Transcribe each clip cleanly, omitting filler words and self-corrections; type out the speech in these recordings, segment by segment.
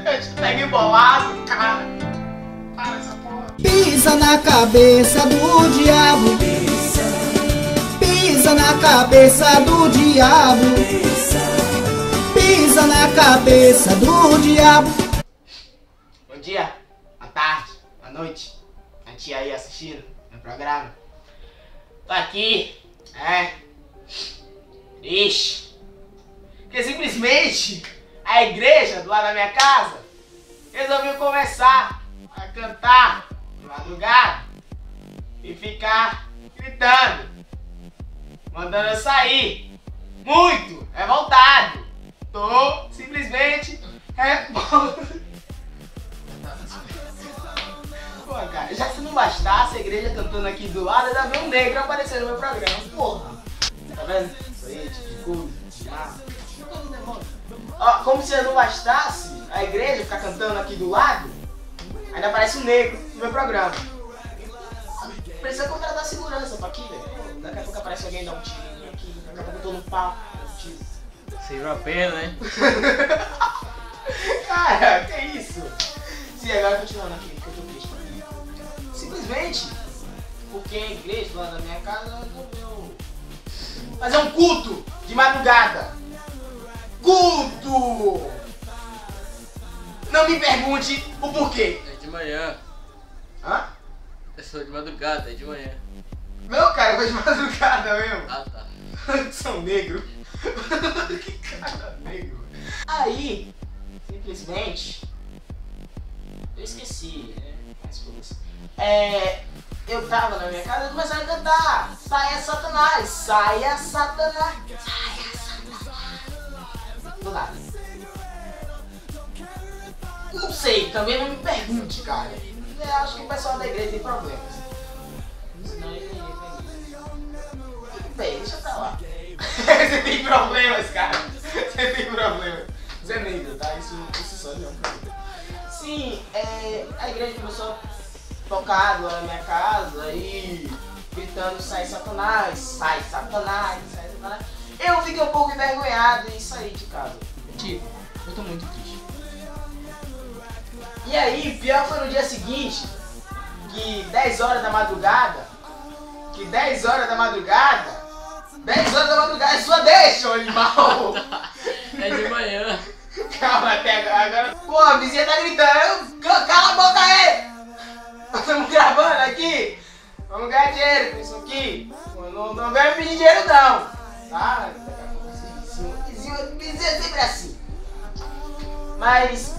Eu te pego embolado, cara. Para essa porra. Pisa na cabeça do diabo. Pisa na cabeça do diabo. Pisa na cabeça do diabo. Bom dia, boa tarde, boa noite. A tia aí assistindo meu programa. Tô aqui, Ixi. Porque simplesmente a igreja do lado da minha casa resolveu começar a cantar de madrugada e ficar gritando, mandando eu sair. Muito revoltado. Tô simplesmente revoltado. Pô, cara, já se não bastasse a igreja cantando aqui do lado, ainda veio um negro aparecer no meu programa. Porra, tá vendo? Isso aí, tipo de coisa, de massa. Ó, como se não bastasse a igreja ficar cantando aqui do lado, ainda aparece um negro no meu programa. Precisa contratar segurança pra aqui, velho. Daqui a pouco aparece alguém dar um tiro aqui, daqui a pouco eu tô no palco, dá um tiro. Serviu a pena, hein? Cara, que isso? Sim, agora continuando aqui, que eu tô triste. Simplesmente porque a igreja lá da minha casa resolveu fazer um culto de madrugada. Culto! Não me pergunte o porquê. É de manhã. Hã? Eu sou de madrugada, é de manhã. Não, cara, foi de madrugada mesmo. Ah, tá. São negro. Que cara negro. Aí, simplesmente, eu esqueci, né? Mas foda-se. Eu tava na minha casa e começaram a cantar: saia Satanás, saia Satanás, saia Satanás. Do nada. Não sei, também não me pergunte, cara. Eu acho que o pessoal da igreja tem problemas. Senão ele tem tudo bem, deixa pra lá. Você tem problemas, cara. Você tem problemas. Você é negro, tá? Isso só não é um problema. Sim, a igreja começou a tocar lá na minha casa e gritando: sai Satanás, sai Satanás, sai Satanás. Eu fiquei um pouco envergonhado e saí de casa. Tipo, eu tô muito triste. E aí, pior foi no dia seguinte, que 10 horas da madrugada, 10 horas da madrugada é sua deixa, ô animal! É de manhã. Calma, até agora. Pô, a vizinha tá gritando. Cala a boca aí! Nós estamos gravando aqui. Vamos ganhar dinheiro com isso aqui. Não vai me pedir dinheiro não. Tá? Vizinho é sempre assim. Mas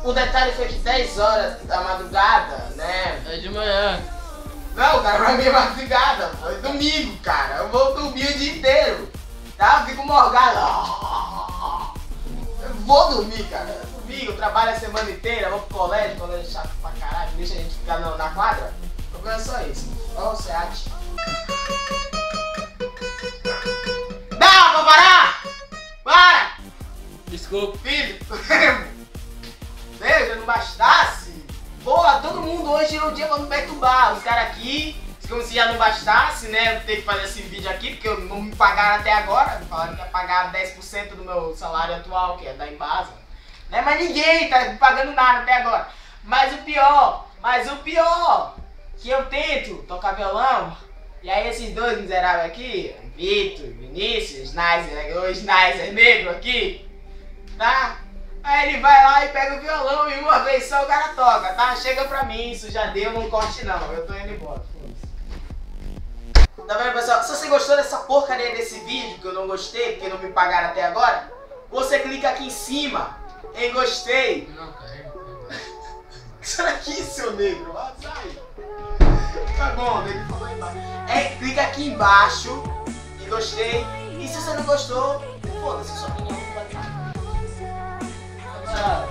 o detalhe foi que 10 horas da madrugada, né? É de manhã. Não, cara, pra mim é madrugada. Foi domingo, cara. Eu vou dormir o dia inteiro. Tá? Eu fico morgado. Eu vou dormir, cara. Domingo, eu trabalho a semana inteira, vou pro colégio chato pra caralho, deixa a gente ficar na quadra. O problema é só isso. Ó, o SEAT. Dá pra parar! Para! Desculpa. Filho! Deus, não bastasse! Porra, todo mundo hoje tirou o dia pra me perturbar. Os caras aqui, como se já não bastasse, né? Eu tenho que fazer esse vídeo aqui, porque não me pagaram até agora. Me falaram que ia pagar 10% do meu salário atual, que é da Embasa. Né? Mas ninguém tá me pagando nada até agora. Mas o pior, que eu tento tocar violão, e aí esses dois miseráveis aqui, Vitor, Vinícius, o Snizer negro aqui, tá? Aí ele vai lá e pega o violão e uma vez só o cara toca, tá? Chega pra mim, isso já deu, não corte não, eu tô indo embora. Tá vendo, pessoal? Se você gostou dessa porcaria desse vídeo, que eu não gostei, porque não me pagaram até agora, você clica aqui em cima em gostei. Não, carrega. Será que seu negro? Ah, sai. Tá bom, o negro falou aí embaixo. Clica aqui embaixo em gostei. E se você não gostou, foda-se, sua opinião não vai estar. Tchau.